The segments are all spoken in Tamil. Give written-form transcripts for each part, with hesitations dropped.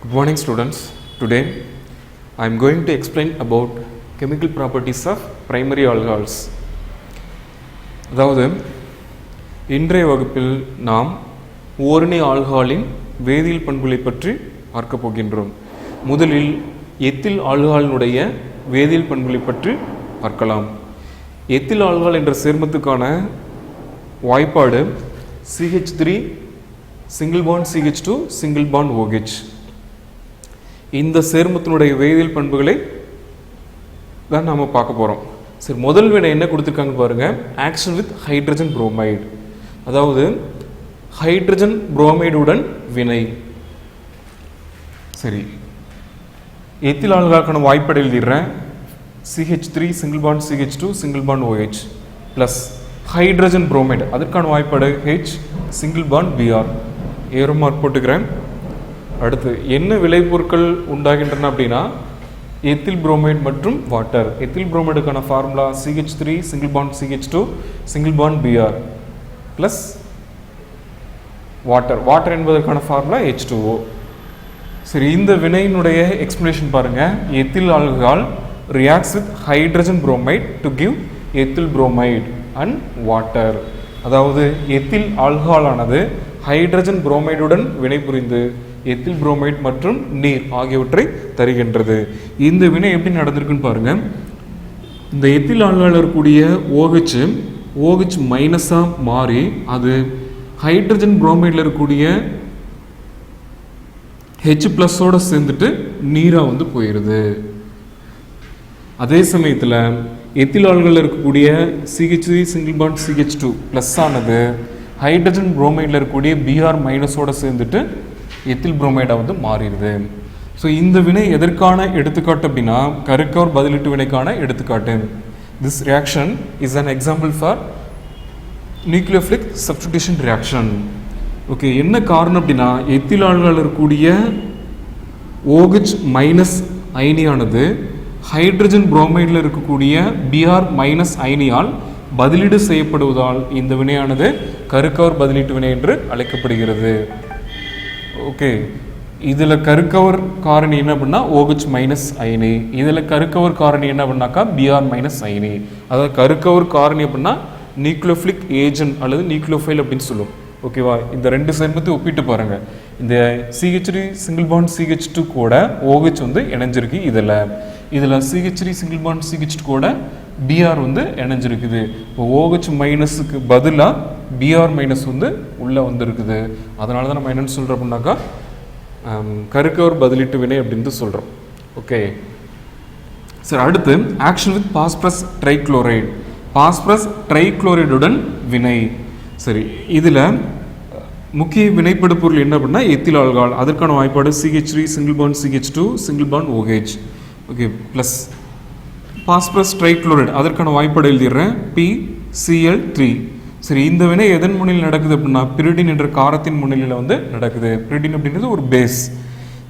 Good morning students. Today I am going to explain about chemical properties of primary alcohols. அதாவது இன்றைய வகுப்பில் நாம் ஓரணி ஆல்கஹாலின் வேதியியல் பண்புகளை பற்றி பார்க்க போகின்றோம். முதலில் எத்தில் ஆல்கஹாலினுடைய வேதியியல் பண்புகளை பற்றி பார்க்கலாம். எத்தில் ஆல்கஹால் என்ற சேர்மத்துக்கான வாய்ப்பாடு CH3 single bond CH2 single bond OH. இந்த சேர்மத்தினுடைய வேதியியல் பண்புகளை தான் நாம பார்க்க போறோம். சரி, முதல் வினை என்ன கொடுத்திருக்காங்க பாருங்க. ஆக்ஷன் வித் ஹைட்ரஜன் புரோமைடு, அதாவது ஹைட்ரஜன் புரோமைடுடன் வினை. சரி, எத்தில் ஆல்கஹாலுக்கான வாய்ப்பாடு எழுதிடுறேன். CH3 single bond CH2 single bond OH plus hydrogen bromide, அதற்கான வாய்ப்பாடு H single bond Br. Arrow mark போட்டுக்கிறேன். அடுத்து என்ன விளைபொருட்கள் உண்டாகின்றன அப்படின்னா எத்தில் புரோமைடு மற்றும் வாட்டர். எத்தில் புரோமைடுக்கான formula CH3 single bond CH2 single bond Br plus water. Water என்பதற்கான ஃபார்முலா H2O. சரி, இந்த வினையினுடைய எக்ஸ்பிளனேஷன் பாருங்க. Ethyl alcohol reacts with hydrogen bromide to give ethyl bromide and water. அதாவது எத்தில் ஆல்கஹால் ஆனது ஹைட்ரஜன் புரோமைடுடன் வினைபுரிந்து எத்தில் புரோமைடு மற்றும் நீர் ஆகியவற்றை தருகின்றது. இந்த வினை எப்படி நடந்திருக்குன்னு பாருங்க. இந்த எத்தில் ஆல்கஹால் இருக்கக்கூடிய OH மைனஸா மாறி அது ஹைட்ரஜன் புரோமைடில் இருக்கக்கூடிய H பிளஸோட சேர்ந்துட்டு நீரா வந்து போயிடுது. அதே சமயத்தில் எத்தில் ஆல்கஹால் இருக்கக்கூடிய CH3 single bond CH2 plus ஆனது ஹைட்ரஜன் புரோமைடில் இருக்கக்கூடிய Br மைனஸோட சேர்ந்துட்டு எத்தில் புரோமைடாக வந்து மாறிடுது. ஸோ இந்த வினை எதற்கான எடுத்துக்காட்டு அப்படின்னா கருக்கவர் பதிலீட்டு வினைக்கான எடுத்துக்காட்டு. This reaction is an example for nucleophilic substitution reaction. Okay, என்ன காரணம் அப்படின்னா எத்தில் ஆல்கஹால் இருக்கக்கூடிய OH மைனஸ் அயனியானது ஹைட்ரஜன் புரோமைடில் இருக்கக்கூடிய Br மைனஸ் அயனியால் பதிலீடு செய்யப்படுவதால் இந்த வினையானது கருக்கவர் பதிலீட்டு வினை என்று அழைக்கப்படுகிறது. ஓகே, இதில் கருக்கவர் காரணி என்ன அப்படின்னா OH மைனஸ் அயனி, இதில் கருக்கவர் காரணி என்ன அப்படின்னாக்கா Br மைனஸ் அயனி. அதாவது கருக்கவர் காரணி அப்படின்னா நியூக்ளியோஃபிலிக் ஏஜென்ட் அல்லது நியூக்ளியோஃபைல் அப்படின்னு சொல்லுவோம். ஓகேவா, இந்த ரெண்டு சேர்மத்தையும் ஒப்பிட்டு பாருங்க. இந்த CH3 single bond CH2 கூட OH வந்து இணைஞ்சிருக்கு. இதில் CH3 single bond CH2 கூட Br வந்து இணைஞ்சிருக்குது. இப்போ OH மைனஸுக்கு பதிலாக Br மைனஸ் வந்து உள்ளே வந்துருக்குது. அதனால தான் நம்ம என்னென்னு சொல்கிறோம் அப்படின்னாக்கா கருக்கவர் பதிலீட்டு வினை அப்படின்னு சொல்கிறோம். ஓகே, சரி, அடுத்து action with phosphorus trichloride. Phosphorus ட்ரைக்ளோரைடுடன் வினை. சரி, இதில் முக்கிய வினைப்படு பொருள் என்ன அப்படின்னா எத்தில் ஆல்கஹால். அதற்கான வாய்ப்பாடு CH3 single bond CH2 single bond OH. Okay, plus phosphorus trichloride, அதற்கான வாய்ப்பாடு எழுதிடுறேன் PCl3. சரி, இந்த வினை எதன் முன்னிலையில் நடக்குது அப்படின்னா பிரிடின் என்ற காரத்தின் முன்னிலையில் வந்து நடக்குது. பிரிடின் அப்படின்றது ஒரு பேஸ்.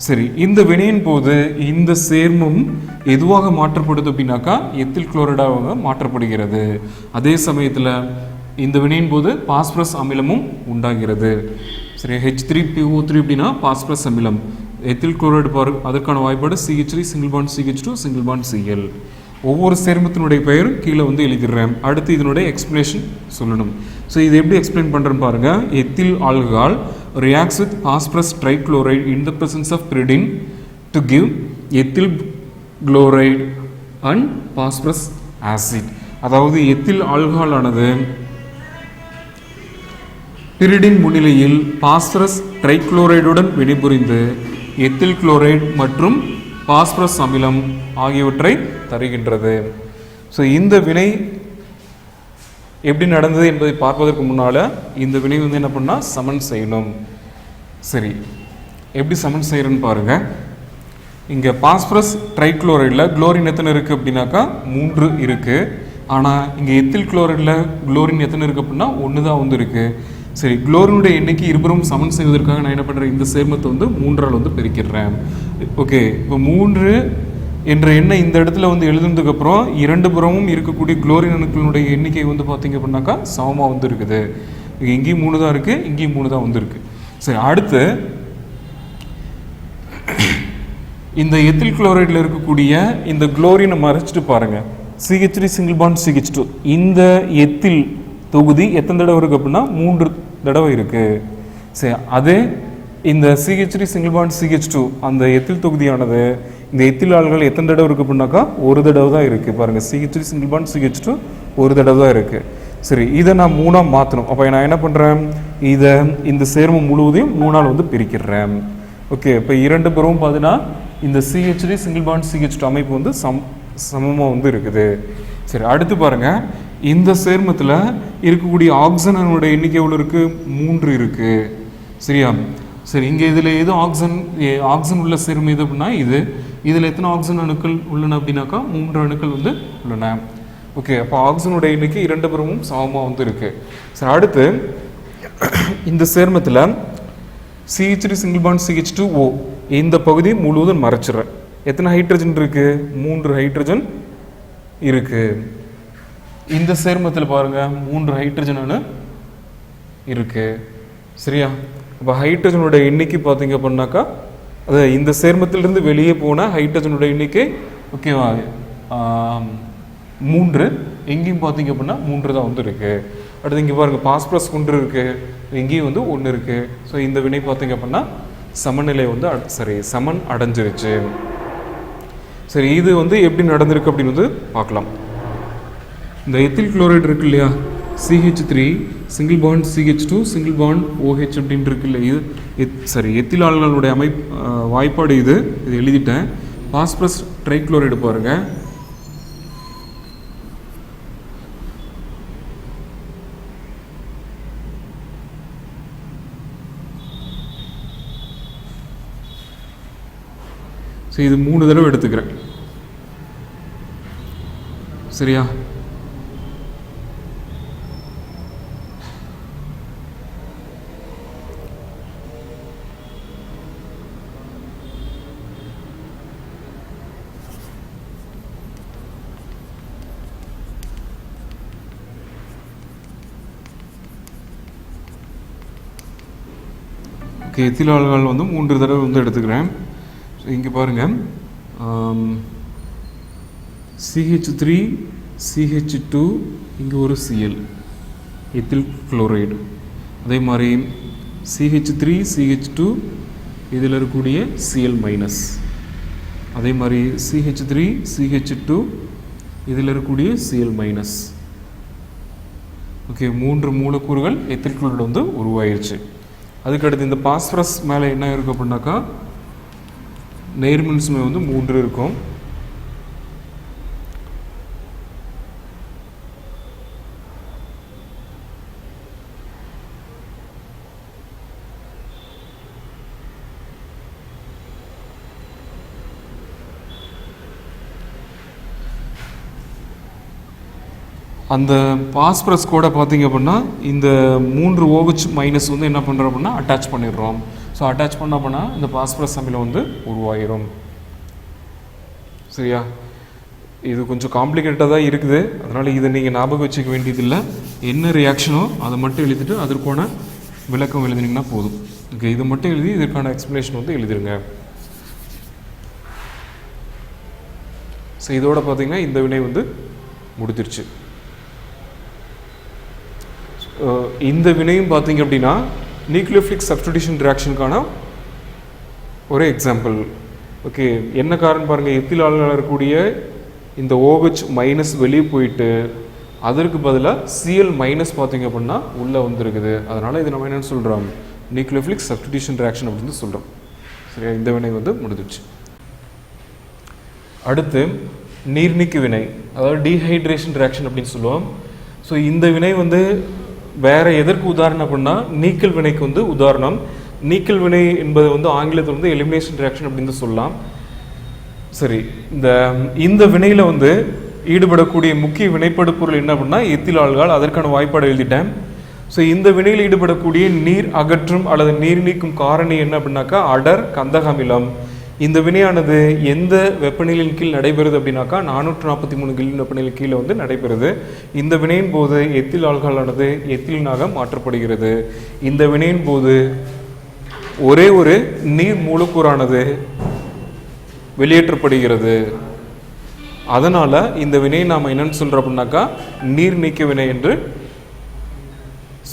சரி, இந்த வினையின் போது இந்த சேர்மம் எதுவாக மாற்றப்படுது அப்படின்னாக்கா எத்தில் குளோரைடாக மாற்றப்படுகிறது. அதே சமயத்தில் இந்த வினையின் போது பாஸ்பரஸ் அமிலமும் உண்டாகிறது. சரி, H3PO3 அப்படின்னா பாஸ்பரஸ் அமிலம். எத்தில் குளோரைடு அதற்கான வாய்ப்பாடு CH3 single bond CH2 single bond Cl. ஒவ்வொரு சேர்மத்தினுடைய பெயரும் கீழே வந்து எழுதிடுறேன். அடுத்து இதனுடைய எக்ஸ்பிளனேஷன் சொல்லணும். ஸோ இது எப்படி எக்ஸ்பிளைன் பண்ணுறேன்னு பாருங்க. Ethyl alcohol reacts with phosphorus trichloride in the presence of pyridine to give ethyl chloride and phosphorous acid. அதாவது எத்தில் ஆல்கஹால் ஆனது பிரிடின் முன்னிலையில் பாஸ்பரஸ் ட்ரைக்ளோரைடுடன் வினைபுரிந்து எத்தில் குளோரைடு மற்றும் பாஸ்பரஸ் அமிலம் ஆகியவற்றை தருகின்றது. ஸோ இந்த வினை எப்படி நடந்தது என்பதை பார்ப்பதற்கு முன்னால் இந்த வினை வந்து என்ன பண்ணால் சமன் செய்யணும். சரி, எப்படி சமன் செய்யறன்னு பாருங்க. இங்கே பாஸ்பரஸ் ட்ரைக்ளோரைடில் குளோரின் எத்தனை இருக்குது அப்படின்னாக்கா 3 இருக்குது. ஆனால் இங்கே எத்தில் குளோரைடில் குளோரின் எத்தனை இருக்குது அப்படின்னா 1 தான் வந்து இருக்குது. சரி, குளோரினுடைய எண்ணிக்கை இருபுறம் சமன் செய்வதற்காக நான் என்ன பண்ணுறேன், இந்த சேர்மத்தை வந்து 3ஆல் வந்து பெருக்கிடுறேன். ஓகே, இப்போ 3 என்ற எண்ணை இந்த இடத்துல வந்து எழுதுனதுக்கப்புறம் 2 புறமும் இருக்கக்கூடிய குளோரின் அணுக்களினுடைய எண்ணிக்கை வந்து பார்த்தீங்க அப்படின்னாக்கா சமமாக வந்து இருக்குது. இங்கேயும் 3 தான் இருக்குது, இங்கேயும் 3 தான் வந்து இருக்குது. சரி, அடுத்து இந்த எத்தில் குளோரைடில் இருக்கக்கூடிய இந்த குளோரினை மறைச்சிட்டு பாருங்கள், CH3 சிங்கிள் பாண்ட் CH2. இந்த எத்தில் தொகுதி எத்தனை தடவை இருக்குது அப்படின்னா 3 தடவை இருக்குது. சரி, அதே இந்த CH3 சிங்கிள் பாண்ட் CH2 அந்த எத்தில் தொகுதியானது இந்த எத்தில் ஆள்கள் எத்தனை தடவை இருக்குது அப்படின்னாக்கா 1 தடவை தான் இருக்குது. பாருங்கள், CH3 சிங்கிள் பாண்ட் CH2 1 தடவை தான் இருக்குது. சரி, இதை நான் 3ஆக மாற்றணும். அப்போ நான் என்ன பண்ணுறேன், இதை இந்த சேர்மம் முழுவதையும் 3ஆல் வந்து பிரிக்கிறேன். ஓகே, இப்போ 2 பேரும் பார்த்தீங்கன்னா இந்த CH3 சிங்கிள் பாண்ட் CH2 அமைப்பு வந்து சமமாக வந்து இருக்குது. சரி, அடுத்து பாருங்கள், இந்த சேர்மத்தில் இருக்கக்கூடிய ஆக்சிஜனோட எண்ணிக்கை எவ்வளோ இருக்குது, 3 இருக்குது. சரியா? சரி, இங்கே இதில் எது ஆக்சிஜன் உள்ள சேர்மம் எது அப்படின்னா இதில் எத்தனை ஆக்சிஜன் அணுக்கள் உள்ளன அப்படின்னாக்கா 3 அணுக்கள் வந்து உள்ளன. ஓகே, அப்போ ஆக்சிஜனோட எண்ணிக்கை 2 பேரும் சமமாக வந்து இருக்குது. சரி, அடுத்து இந்த சேர்மத்தில் CH3 சிங்கிள் பாண்ட் CH2O இந்த பகுதி முழுவதும் மறைச்சிடுறேன். எத்தனை ஹைட்ரஜன் இருக்குது, 3 ஹைட்ரஜன் இருக்குது. இந்த சேர்மத்தில் பாருங்கள் 3 ஹைட்ரஜன் அணு இருக்குது. சரியா? அப்போ ஹைட்ரஜனோட எண்ணிக்கை பார்த்தீங்க அப்படின்னாக்கா அது இந்த சேர்மத்திலிருந்து வெளியே போன ஹைட்ரஜனோட எண்ணிக்கை ஓகேவா 3. எங்கேயும் பார்த்தீங்க அப்படின்னா 3 தான் வந்து இருக்குது. அடுத்து இங்கே பாருங்கள், பாஸ்பரஸ் 1 இருக்குது, எங்கேயும் வந்து 1 இருக்குது. ஸோ இந்த வினை பார்த்தீங்க அப்படின்னா சமநிலை வந்து சமன் அடைஞ்சிருச்சு. சரி, இது வந்து எப்படி நடந்திருக்கு அப்படின்னு வந்து பார்க்கலாம். இந்த எத்தில் குளோரைடு இருக்கு இல்லையா, CH3 single bond CH2 single bond OH அப்படின்னு இருக்கு இல்லை, இது எத்தில் ஆள்களுடைய வாய்ப்பாடு இது எழுதிட்டேன். பாஸ்பரஸ் ட்ரைக்ளோரைடு பாருங்கள், ஸோ இது 3 தடவை எடுத்துக்கிறேன். சரியா? ஓகே, எத்தில் ஆல்கஹால் வந்து 3 தடவை வந்து எடுத்துக்கிறேன். ஸோ இங்கே பாருங்கள், CH3 CH2 இங்கே ஒரு Cl எத்தில் குளோரைடு, அதே மாதிரி CH3 CH2 இதில் இருக்கக்கூடிய Cl மைனஸ், அதே மாதிரி CH3 CH2 இதில் இருக்கக்கூடிய Cl மைனஸ். ஓகே, 3 மூலக்கூறுகள் எத்தில் குளோரைடு வந்து உருவாயிருச்சு. அதுக்கடுத்து இந்த பாஸ்பரஸ் மேலே என்ன இருக்குது அப்படின்னாக்கா நேர்மின் சுமை வந்து 3 இருக்கும். அந்த பாஸ்பரஸ் கூட பார்த்தீங்க அப்படின்னா இந்த 3 OH மைனஸ் வந்து என்ன பண்ணுறோம் அப்படின்னா அட்டாச் பண்ணிடுறோம். ஸோ அட்டாச் பண்ண போனால் இந்த பாஸ்பரஸ் அமிலம் வந்து உருவாயிரும். சரியா? இது கொஞ்சம் காம்ப்ளிகேட்டடாக தான் இருக்குது, அதனால் இதை நீங்கள் ஞாபகம் வச்சுக்க வேண்டியதில்லை. என்ன ரியாக்ஷனோ அதை மட்டும் எழுதிட்டு அதற்கான விளக்கம் எழுதினீங்கன்னா போதும். ஓகே, இது மட்டும் எழுதி இதற்கான எக்ஸ்ப்ளனேஷன் வந்து எழுதிருங்க. ஸோ இதோட பார்த்தீங்கன்னா இந்த வினை வந்து முடிஞ்சிருச்சு. இந்த வினையும் பார்த்தீங்க அப்படின்னா நியூக்ளியோஃபிலிக் சப்ஸ்டிடியூஷன் ரியாக்ஷனுக்கான ஒரு எக்ஸாம்பிள். ஓகே, என்ன காரணம் பாருங்கள், எத்தில் ஆல்கஹால் இருக்கக்கூடிய இந்த OH மைனஸ் வெளியே போயிட்டு அதற்கு பதிலாக Cl மைனஸ் பார்த்தீங்க அப்படின்னா உள்ளே வந்துருக்குது. அதனால் இது நம்ம என்னென்னு சொல்கிறோம், நியூக்ளியோஃபிலிக் சப்ஸ்டிடியூஷன் ரியாக்ஷன் அப்படின்னு சொல்கிறோம். சரியா? இந்த வினை வந்து முடிஞ்சிடுச்சு. அடுத்து நீர்நீக்கு வினை, அதாவது டீஹைட்ரேஷன் ரியாக்ஷன் அப்படின்னு சொல்லுவோம். ஸோ இந்த வினை வந்து வேறு எதற்கு உதாரணம் அப்படின்னா நீக்கல் வினைக்கு வந்து உதாரணம். நீக்கல் வினை என்பது வந்து ஆங்கிலத்தில் வந்து எலிமினேஷன் ரியாக்ஷன் அப்படின்னு சொல்லலாம். சரி, இந்த வினையில் வந்து ஈடுபடக்கூடிய முக்கிய வினைப்படு பொருள் என்ன அப்படின்னா எத்தில் ஆல்கஹால். அதற்கான வாய்ப்பாடு எழுதிட்டேன். ஸோ இந்த வினையில் ஈடுபடக்கூடிய நீர் அகற்றும் அல்லது நீர் நீக்கும் காரணி என்ன அப்படின்னாக்கா அடர் கந்தக அமிலம். இந்த வினையானது எந்த வெப்பநிலையின் கீழ் நடைபெறுது அப்படின்னாக்கா 443 கெல்வின் வெப்பநிலை கீழே வந்து நடைபெறுது. இந்த வினையின் போது எத்தில் ஆல்கஹாலானது எத்திலீனாக மாற்றப்படுகிறது. இந்த வினையின் போது ஒரே ஒரு நீர் மூலக்கூறானது வெளியேற்றப்படுகிறது. அதனால் இந்த வினையை நாம் என்னன்னு சொல்கிறோம் அப்படின்னாக்கா நீர் நீக்க வினை என்று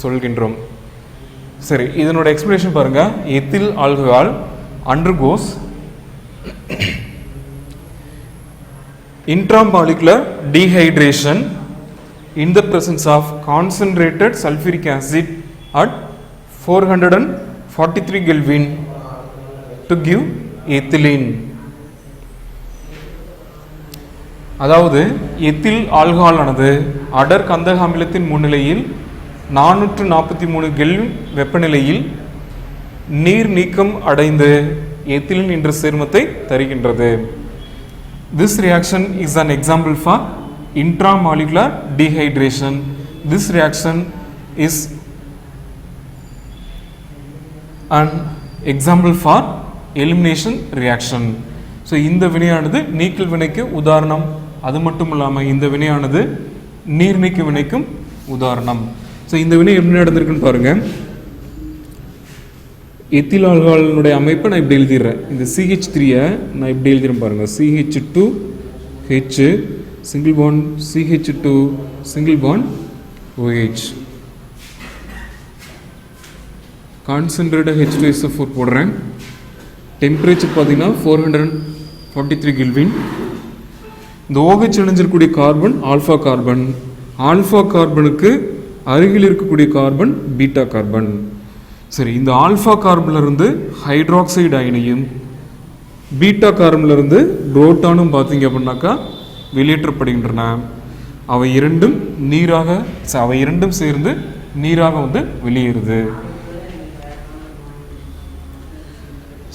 சொல்கின்றோம். சரி, இதனோட எக்ஸ்பிளேஷன் பாருங்க. Ethyl alcohol undergoes intramolecular dehydration in the presence of concentrated sulfuric acid at 443 Kelvin to give ethylene. அதாவது எத்தில் ஆல்கஹால் ஆனது அடர் கந்தக அமிலத்தின் முன்னிலையில் 443 கெல்வின் வெப்பநிலையில் நீர் நீக்கம் அடைந்து எத்திலின் என்ற சேர்மத்தை தருகின்றது. This reaction is an example for intramolecular dehydration. This reaction is an example for elimination reaction. So இந்த வினையானது நீக்கல் வினைக்கு உதாரணம். அது மட்டும் இல்லாமல் இந்த வினையானது நீர் நீக்க வினைக்கும் உதாரணம். ஸோ இந்த வினை எப்படி நடந்திருக்குன்னு பாருங்கள். எத்தில் ஆல்கஹாலினுடைய அமைப்பை நான் இப்படி எழுதிடுறேன். இந்த CH3-ஐ நான் இப்படி எழுதிடுறேன் பாருங்கள். CH2H single bond CH2 single bond OH. Concentrated H2SO4 போடுறேன். டெம்பரேச்சர் பார்த்தீங்கன்னா 443 கெல்வின். இந்த OH இணைஞ்சிருக்கக்கூடிய கார்பன் ஆல்ஃபா கார்பன். ஆல்ஃபா கார்பனுக்கு அருகில் இருக்கக்கூடிய கார்பன் பீட்டா கார்பன். சரி, இந்த ஆல்ஃபா கார்பன்லேருந்து ஹைட்ராக்சைடு அயனையும் பீட்டா கார்பன்லேருந்து புரோட்டானும் பார்த்தீங்க அப்படின்னாக்கா வெளியேற்றப்படுகின்றன. அவை இரண்டும் சேர்ந்து நீராக வந்து வெளியேறுது.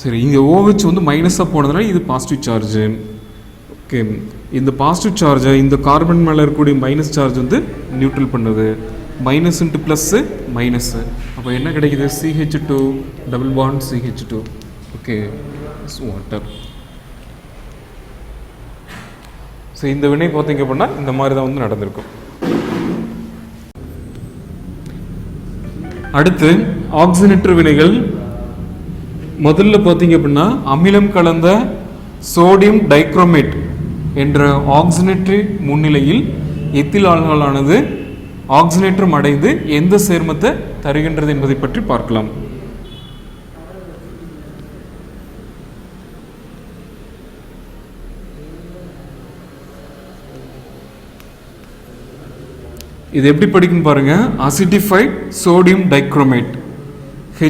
சரி, இங்கே OH வந்து மைனஸாக போனதுனால இது பாசிட்டிவ் சார்ஜு. ஓகே, இந்த பாசிட்டிவ் சார்ஜை இந்த கார்பன் மேலே இருக்கக்கூடிய மைனஸ் சார்ஜ் வந்து நியூட்ரல் பண்ணுது. Minus into plus minus. அப்போ என்ன கிடைக்குது? CH2 double bond CH2. Okay, water. So இந்த வினை பார்த்தீங்க அப்படின்னா இந்த மாதிரி தான் வந்து நடந்திருக்கும். அடுத்து ஆக்சிஜனேற்ற வினைகள். முதல்ல பார்த்தீங்க அப்படின்னா அமிலம் கலந்த சோடியம் டைக்ரோமேட் என்ற ஆக்சிஜனேற்ற முன்னிலையில் எத்தில் ஆல்கஹாலானது ஆக்சிஜனேற்றம் அடைந்து எந்த சேர்மத்தை தருகின்றது என்பதை பற்றி பார்க்கலாம். இது எப்படி படிக்கும் பாருங்க. Acidified sodium dichromate H+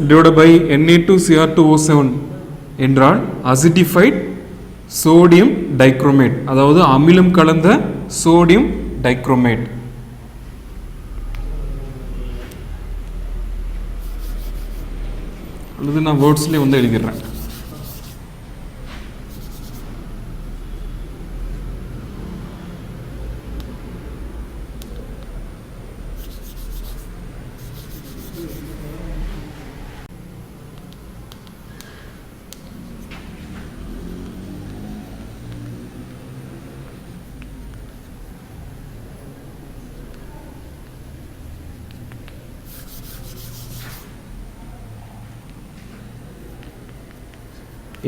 divided by Na2Cr2O7 என்றால் அசிட்டிஃபைட் சோடியம் டைக்ரோமேட், அதாவது அமிலம் கலந்த சோடியம் டைக்ரோமேட். அல்லது நான் வேர்ட்ஸ்லேயே வந்து எழுதிடுறேன்.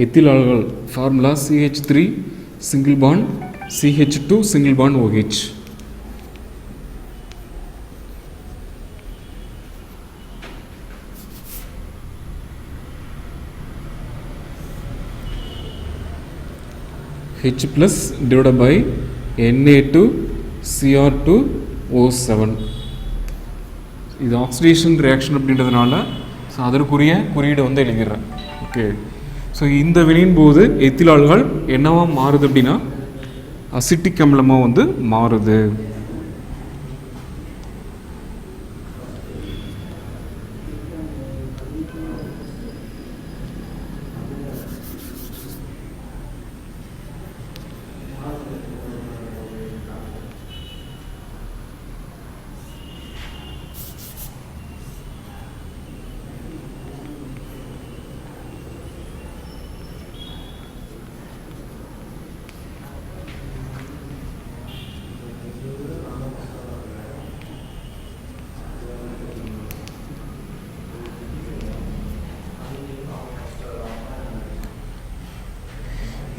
Ethyl alcohol formula CH3 single bond CH2 single bond OH. H+ divided by Na2Cr2O7. இது ஆக்சிடேஷன் ரியாக்ஷன் அப்படின்றதுனால ஸோ அதற்குரிய குறியீடு வந்து எழுதிடுறேன். ஓகே, ஸோ இந்த வினையின் போது எத்தில் ஆல்கஹால் என்னவா மாறுது அப்படின்னா அசிட்டிக் அமிலமாக வந்து மாறுது.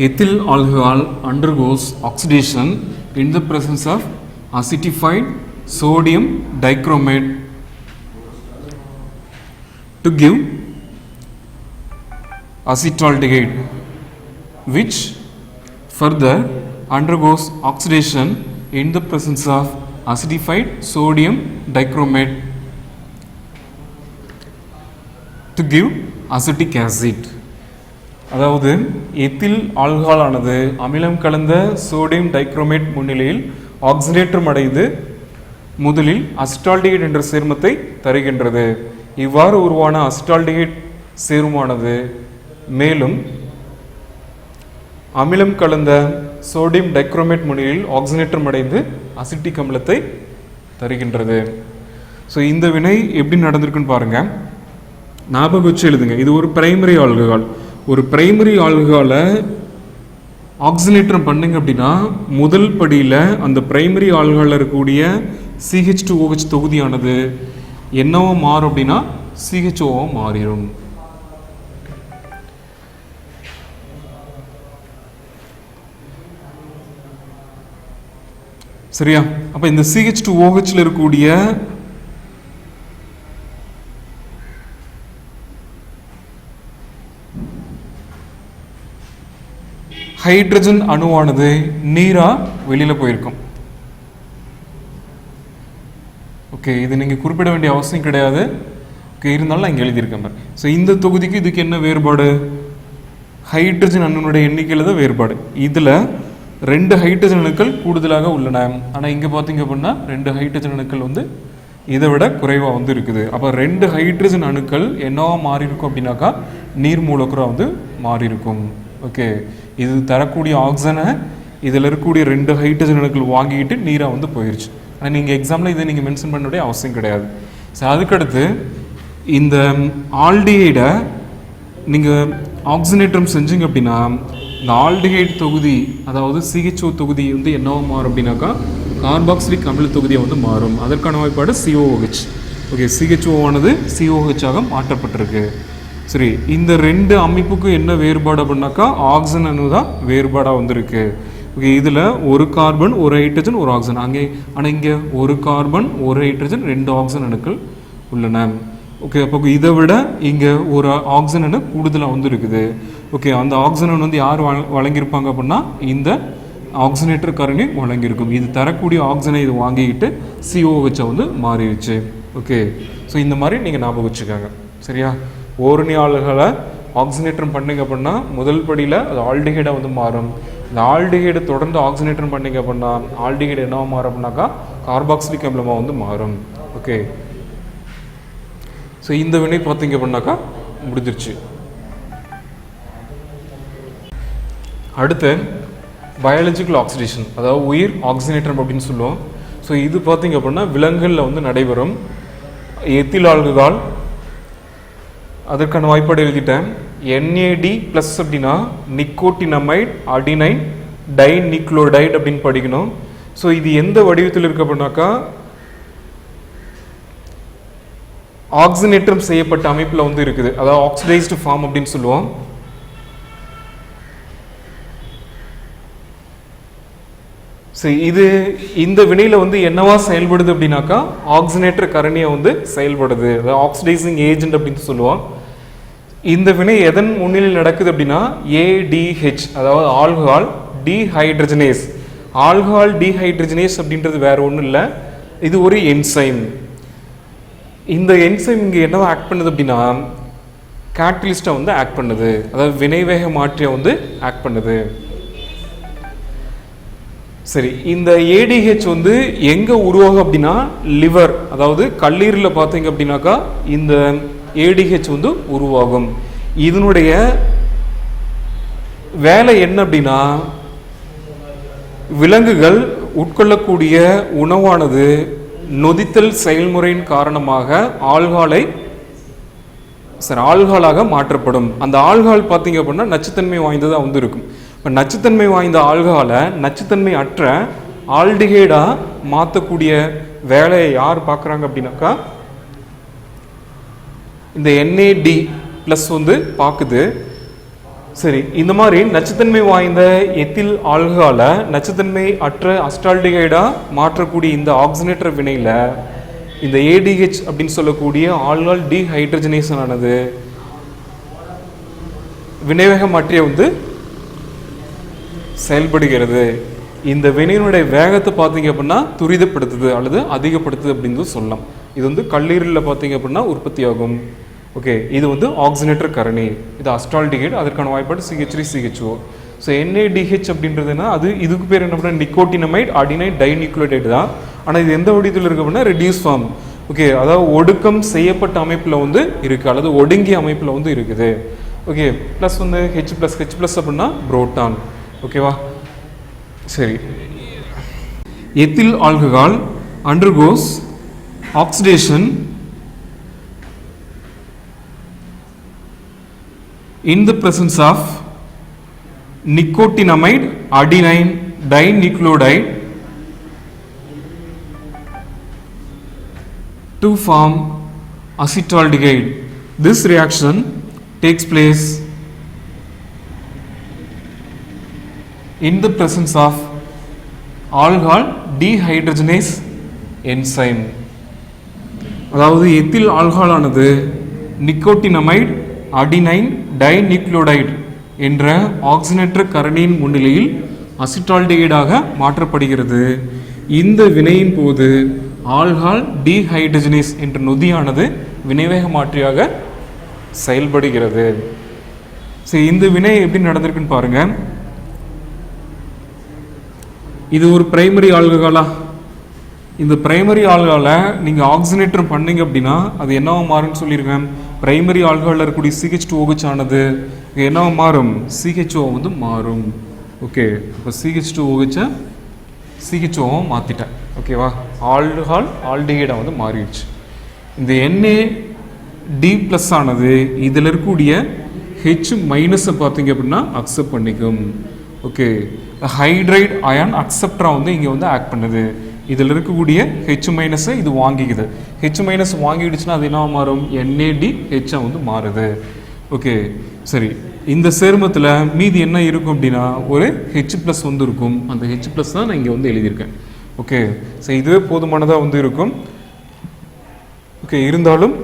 ethyl alcohol undergoes oxidation in the presence of acidified sodium dichromate to give acetaldehyde, which further undergoes oxidation in the presence of acidified sodium dichromate to give acetic acid. அதாவது எத்தில் ஆல்கஹால் ஆனது அமிலம் கலந்த சோடியம் டைக்ரோமேட் முன்னிலையில் ஆக்சிடேற்றம் அடைந்து முதலில் அசிட்டால்டிஹைட் என்ற சேர்மத்தை தருகின்றது. இவ்வாறு உருவான அசிட்டால்டிஹைட் சேர்மமானது மேலும் அமிலம் கலந்த சோடியம் டைக்ரோமேட் முன்னிலையில் ஆக்சிடேற்றம் அடைந்து அசிட்டிக் அமிலத்தை தருகின்றது. ஸோ இந்த வினை எப்படி நடந்திருக்குன்னு பாருங்க, ஞாபகம் வச்சு எழுதுங்க. இது ஒரு பிரைமரி ஆல்கஹால். ஒரு பிரைமரி ஆல்கஹாலை ஆக்சிஜனேற்றம் பண்ணுங்க அப்படின்னா முதல் படியில் அந்த பிரைமரி ஆல்கஹாலில் இருக்கக்கூடிய CH2OH தொகுதியானது என்னவோ மாறும் அப்படின்னா CHO மாறிடும். சரியா? அப்ப இந்த CH2OHல இருக்கக்கூடிய ஹைட்ரஜன் அணுவானது நீரா வெளியில போயிருக்கும். ஓகே, இது நீங்க குறிப்பிட வேண்டிய அவசியம் கிடையாது. ஓகே, இருந்தாலும் நான் இங்கே எழுதியிருக்கேன். ஸோ இந்த தொகுதிக்கு இதுக்கு என்ன வேறுபாடு? ஹைட்ரஜன் அணுனுடைய எண்ணிக்கையில் தான் வேறுபாடு. இதில் 2 ஹைட்ரஜன் அணுக்கள் கூடுதலாக உள்ளன. ஆனால் இங்கே பார்த்தீங்க அப்படின்னா 2 ஹைட்ரஜன் அணுக்கள் வந்து இதை விட குறைவாக வந்து இருக்குது. அப்போ 2 ஹைட்ரஜன் அணுக்கள் என்னவா மாறி இருக்கும் அப்படின்னாக்கா நீர் மூலக்கூறாக வந்து மாறி இருக்கும். ஓகே, இது தரக்கூடிய ஆக்சிஜனை இதில் இருக்கக்கூடிய 2 ஹைட்ரஜன் அணுக்கள் வாங்கிக்கிட்டு நீராக வந்து போயிடுச்சு. ஆனால் நீங்கள் எக்ஸாம்பிள் இதை நீங்கள் மென்ஷன் பண்ண வேண்டிய அவசியம் கிடையாது. ஸோ அதுக்கடுத்து இந்த ஆல்டிஹைடை நீங்கள் ஆக்சிஜனேற்றம் செஞ்சீங்க அப்படின்னா இந்த ஆல்டிஹைட் தொகுதி, அதாவது CHO தொகுதி வந்து என்னவோ மாறும் அப்படின்னாக்கா கார்பாக்சிலிக் அமில தொகுதியை வந்து மாறும். அதற்கான வாய்ப்பாடு COOH. ஓகே, CHO ஆனது COH ஆக மாற்றப்பட்டிருக்கு. சரி, இந்த 2 அமைப்புக்கும் என்ன வேறுபாடு அப்படின்னாக்கா ஆக்சிஜன் அணு தான் வேறுபாடாக வந்திருக்கு. ஓகே, இதில் ஒரு கார்பன், ஒரு ஹைட்ரஜன், ஒரு ஆக்சிஜன். அங்கே ஆனால் இங்கே ஒரு கார்பன், ஒரு ஹைட்ரஜன், 2 ஆக்சிஜன் அணுக்கள் உள்ளன. ஓகே, அப்போ இதை விட இங்கே ஒரு ஆக்சிஜன் அணு கூடுதலாக வந்து இருக்குது. ஓகே, அந்த ஆக்சிஜன் அணு வந்து யார் வழங்கியிருப்பாங்க அப்படின்னா இந்த ஆக்சிஜனேட்டர் காரணி வழங்கியிருக்கும். இது தரக்கூடிய ஆக்சிஜனை இது வாங்கிக்கிட்டு COOH வந்து மாறிடுச்சு. ஓகே, ஸோ இந்த மாதிரி நீங்கள் ஞாபகம் வச்சுக்கோங்க. சரியா? ஓரணி ஆல்கஹாலை ஆக்சிஜனேற்றம் பண்ணிங்க அப்படின்னா முதல் படியில் அது ஆல்டிஹைடாக வந்து மாறும். இந்த ஆல்டிஹைடை தொடர்ந்து ஆக்சிஜனேற்றம் பண்ணிங்க அப்படின்னா ஆல்டிஹைடு என்னவா மாறும் அப்படின்னாக்கா கார்பாக்சிலிக் அமிலமாக வந்து மாறும். ஓகே, ஸோ இந்த வினை பார்த்தீங்க அப்படின்னாக்கா முடிஞ்சிருச்சு. அடுத்து பயாலஜிக்கல் ஆக்சிடேஷன், அதாவது உயிர் ஆக்சிஜனேற்றம் அப்படின்னு சொல்லுவோம். ஸோ இது பார்த்தீங்க அப்படின்னா விலங்குகளில் வந்து நடைபெறும். எத்தில் ஆல்கஹால் அதற்கான வாய்ப்பாடு எழுதிட்டேன். NAD+ அப்படின்னா நிக்கோட்டினமைட் அடினைன் டைநிக்ளோடைட் அப்படின்னு படிக்கணும். ஸோ இது எந்த வடிவத்தில் இருக்கு அப்படின்னாக்கா ஆக்சிஜனேற்றம் செய்யப்பட்ட அமைப்பில் வந்து இருக்குது, அதாவது ஆக்சிடைஸ்டு ஃபார்ம் அப்படின்னு சொல்லுவோம். சரி, இது இந்த வினையில் வந்து என்னவா செயல்படுது அப்படின்னாக்கா ஆக்சிஜனேட்டர் கரணியை வந்து செயல்படுது, அதாவது ஆக்சிடைசிங் ஏஜென்ட் அப்படின்னு சொல்லுவோம். இந்த வினை எதன் முன்னிலையில் நடக்குது அப்படின்னா ADH, அதாவது ஆல்கஹால் டீஹைட்ரஜனேஸ். ஆல்கஹால் டீஹைட்ரஜனேஸ் அப்படின்றது வேற ஒன்றும் இல்லை, இது ஒரு என்சைம். இந்த என்சைம் இங்கே என்னவா ஆக்ட் பண்ணுது அப்படின்னா கேட்டலிஸ்டை வந்து ஆக்ட் பண்ணுது, அதாவது வினைவேக மாற்றியை வந்து ஆக்ட் பண்ணுது. சரி, இந்த ADH வந்து எங்கே உருவாகும் அப்படின்னா லிவர், அதாவது கல்லீரலில் பார்த்தீங்க அப்படின்னாக்கா இந்த ADH வந்து உருவாகும். இதனுடைய வேலை என்ன அப்படின்னா விலங்குகள் உட்கொள்ளக்கூடிய உணவானது நொதித்தல் செயல்முறையின் காரணமாக ஆல்கஹாலாக மாற்றப்படும். அந்த ஆல்கஹால் பார்த்தீங்க அப்படின்னா நச்சுத்தன்மை வாய்ந்ததாக வந்து இருக்கும். இப்போ நச்சுத்தன்மை வாய்ந்த ஆல்கஹாலை நச்சுத்தன்மை அற்ற ஆல்டிஹைடாக மாற்றக்கூடிய வேலையை யார் பார்க்குறாங்க அப்படின்னாக்கா இந்த NAD+ வந்து பார்க்குது. சரி, இந்த மாதிரி நச்சுத்தன்மை வாய்ந்த எத்தில் ஆல்கஹாலை நச்சுத்தன்மை அற்ற அஸ்டால்டிகைடா மாற்றக்கூடிய இந்த ஆக்சிஜனேற்ற வினையில் இந்த ஏடிஹெச் அப்படின்னு சொல்லக்கூடிய ஆல்கஹால் டீஹைட்ரஜனேஷன் ஆனது வினைவேக மாற்றிய வந்து செயல்படுகிறது. இந்த வினையினுடைய வேகத்தை பார்த்தீங்க அப்படின்னா துரிதப்படுத்துது அல்லது அதிகப்படுத்துது அப்படின்னு சொல்லலாம். இது வந்து கல்லீரலில் பார்த்தீங்க அப்படின்னா உற்பத்தி ஆகும். ஓகே, இது வந்து ஆக்சிஜனேட்டர் கரணி, இது அஸ்டால்டிகைட், அதற்கான வாய்ப்பாடு CH3 CHO. ஸோ NADH அப்படின்றதுன்னா அது இதுக்கு பேர் என்ன பண்ணால் நிக்கோட்டினமைட் அடினைட் டைநியூக்ளியோடைடு தான். ஆனால் இது எந்த வடிவத்தில் இருக்கு அப்படின்னா ரெடியூஸ் ஃபார்ம். ஓகே, அதாவது ஒடுக்கம் செய்யப்பட்ட அமைப்பில் வந்து இருக்குது அல்லது ஒடுங்கிய அமைப்பில் வந்து இருக்குது. ஓகே, ப்ளஸ் வந்து H ப்ளஸ் அப்படின்னா புரோட்டான். ஓகேவா? சரி, ethyl alcohol undergoes oxidation in the presence of nicotinamide adenine dinucleotide to form acetaldehyde. This reaction takes place in the presence of alcohol dehydrogenase enzyme. அதாவது எத்தில் ஆல்கஹால் ஆனது நிக்கோட்டினமைட் அடினைன் டைநியூக்ளியோடைடு என்ற ஆக்சிஜனேற்ற கரணியின் முன்னிலையில் அசிட்டால்டிகைடாக மாற்றப்படுகிறது. இந்த வினையின் போது ஆல்கஹால் டீஹைட்ரஜனேஸ் என்ற நொதியானது வினைவேக மாற்றியாக செயல்படுகிறது. சரி, இந்த வினை எப்படி நடந்திருக்குன்னு பாருங்க. இது ஒரு பிரைமரி ஆல்கஹாலா? இந்த பிரைமரி ஆல்கஹாலை நீங்கள் ஆக்சிஜனேட்டர் பண்ணீங்க அப்படின்னா அது என்னவா மாறும்னு சொல்லியிருக்கேன். பிரைமரி ஆல்கஹாலில் இருக்கக்கூடிய CH2OH ஆனது என்னவா மாறும்? CHO வந்து மாறும். ஓகே, இப்போ CH2OH CHO மாற்றிட்டேன். ஓகேவா? ஆல்கஹால் ஆல்டிஹைடாக வந்து மாறிடுச்சு. இந்த NAD+ ஆனது இதில் இருக்கக்கூடிய H- பார்த்தீங்க அப்படின்னா அக்செப்ட் பண்ணிக்கும். ஓகே, ஹைட்ரைட் அயான் அக்செப்டராக வந்து இங்கே வந்து ஆக்ட் பண்ணுது. இதில் இருக்கக்கூடிய H- இது வாங்கிக்குது. H- வாங்கிடுச்சுன்னா அது என்ன மாறும்? NADH வந்து மாறுது. ஓகே, சரி, இந்த சேர்மத்தில் மீதி என்ன இருக்கும் அப்படின்னா ஒரு H+ வந்து இருக்கும். அந்த H+ தான் நான் இங்கே வந்து எழுதியிருக்கேன். ஓகே, சரி, இதுவே போதுமானதாக வந்து இருக்கும். ஓகே, இருந்தாலும்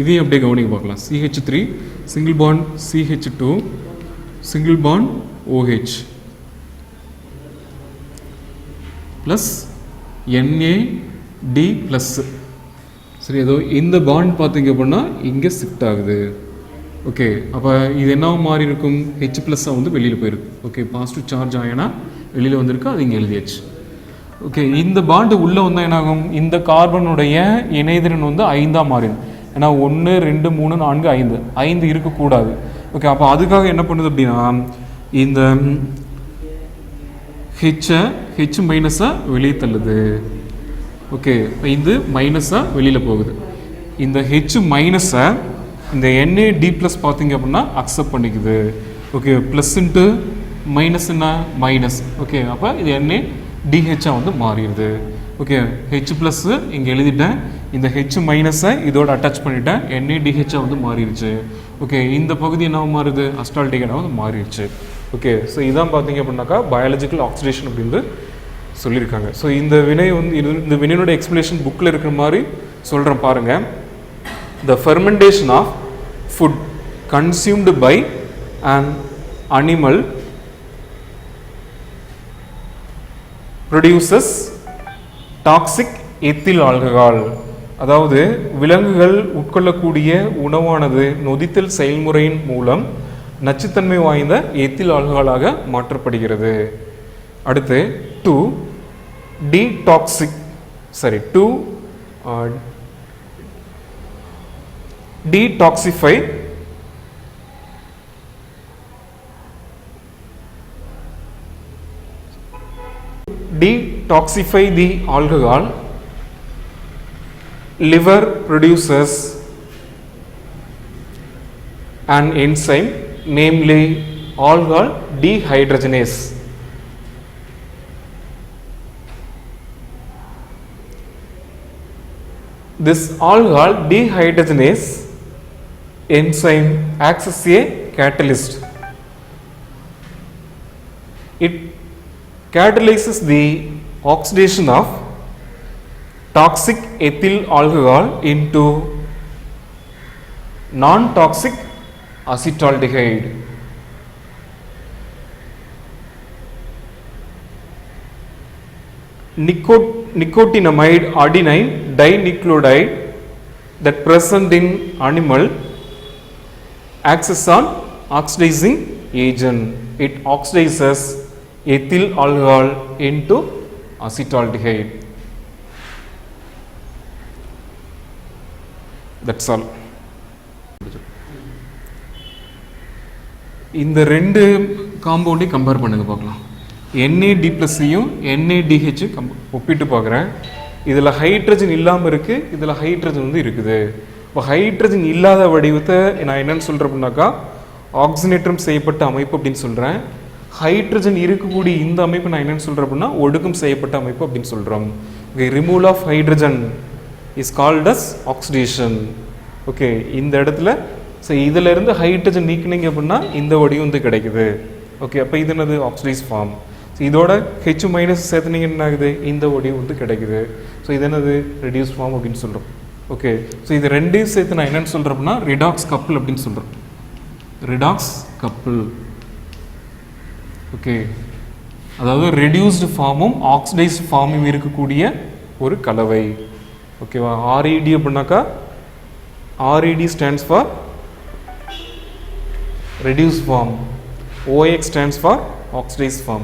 இதையும் அப்படியே கவனிக்க பார்க்கலாம். CH3 single bond CH2 single bond OH plus NAD+. சரி, ஏதோ இந்த பாண்ட் பார்த்தீங்க அப்படின்னா இங்கே ஷிஃப்ட் ஆகுது. ஓகே, அப்போ இது என்ன மாறி இருக்கும்? H+ வந்து வெளியில் போயிருக்கு. ஓகே, பாசிட்டிவ் சார்ஜ் ஆகினா வெளியில் வந்திருக்கு, அது இங்கே எழுதியாச்சு. ஓகே, இந்த பாண்டு உள்ளே வந்தால் என்னாகும்? இந்த கார்பனுடைய இணைதிறன் வந்து 5ஆக மாறிடும். ஏன்னா 1 2 3 4 5 இருக்கக்கூடாது. ஓகே, அப்போ அதுக்காக என்ன பண்ணுது அப்படின்னா இந்த H- வெளியே தள்ளுது. ஓகே, இது மைனஸாக வெளியில் போகுது. இந்த H- இந்த NAD+ பார்த்தீங்க அப்படின்னா அக்செப்ட் பண்ணிக்குது. ஓகே, ப்ளஸ் இன்ட்டு மைனஸ் என்ன? மைனஸ். ஓகே, அப்போ இது NADH வந்து மாறிடுது. ஓகே, H+ இங்கே எழுதிட்டேன். இந்த H- இதோட அட்டாச் பண்ணிட்டேன். NADH வந்து மாறிடுச்சு. ஓகே, இந்த பகுதி என்ன மாறுது? அஸ்டால்டிகைடாக வந்து மாறிடுச்சு. ஓகே, ஸோ இதான் பார்த்தீங்க அப்படின்னாக்கா பயாலஜிக்கல் ஆக்சிடேஷன் அப்படின்னு சொல்லியிருக்காங்க. ஸோ இந்த வினை வந்து இந்த வினையோட எக்ஸ்பிளேஷன் புக்கில் இருக்கிற மாதிரி சொல்கிறேன் பாருங்கள். The fermentation of food consumed by an animal produces toxic ethyl alcohol. அதாவது விலங்குகள் உட்கொள்ளக்கூடிய உணவானது நொதித்தல் செயல்முறையின் மூலம் நச்சுத்தன்மை வாய்ந்த எத்தில் ஆல்கஹாலாக மாற்றப்படுகிறது. அடுத்து to detoxify the alcohol, liver produces an enzyme, namely alcohol dehydrogenase. This alcohol dehydrogenase enzyme acts as a catalyst. It catalyzes the oxidation of toxic ethyl alcohol into non-toxic acetaldehyde. Nicotinamide adenine dinucleotide that present in animal acts as an oxidizing agent. It oxidizes ethyl alcohol into acetaldehyde. That's all. இந்த ரெண்டு காம்பவுண்டையும் கம்பேர் பண்ணுங்க பார்க்கலாம். NAD+யும் NADH ஒப்பிட்டு பார்க்குறேன். இதில் ஹைட்ரஜன் இல்லாமல் இருக்குது, இதில் ஹைட்ரஜன் வந்து இருக்குது. இப்போ ஹைட்ரஜன் இல்லாத வடிவத்தை நான் என்னென்னு சொல்கிறேன் அப்படின்னாக்கா ஆக்சினேற்றம் செய்யப்பட்ட அமைப்பு அப்படின்னு சொல்கிறேன். ஹைட்ரஜன் இருக்கக்கூடிய இந்த அமைப்பு நான் என்னென்னு சொல்கிறேன் அப்படின்னா ஒடுக்கம் செய்யப்பட்ட அமைப்பு அப்படின்னு சொல்கிறோம். Okay, removal of hydrogen is called as oxidation. Okay, இந்த இடத்துல ஸோ இதிலேருந்து ஹைட்ரஜன் நீக்கினீங்க அப்படின்னா இந்த வடிவம் வந்து கிடைக்குது. ஓகே, அப்போ இது என்னது ஆக்சிடைஸ் ஃபார்ம். ஸோ இதோட ஹெச் மைனஸ் சேர்த்துனீங்க என்ன ஆகுது, இந்த வடிவம் வந்து கிடைக்குது. ஸோ இது என்னது ரெடியூஸ் ஃபார்ம் அப்படின்னு சொல்கிறோம். ஓகே, ஸோ இது ரெண்டையும் சேர்த்து நான் என்னென்னு சொல்கிறேன் அப்படின்னா ரிடாக்ஸ் கப்பிள் அப்படின்னு சொல்கிறேன். Redox couple. ஓகே, அதாவது ரெடியூஸ்டு ஃபார்மும் ஆக்சிடைஸ்டு ஃபார்மும் இருக்கக்கூடிய ஒரு கலவை. ஓகேவா, RED அப்படின்னாக்கா RED stands for reduced form, OX stands for oxidized form.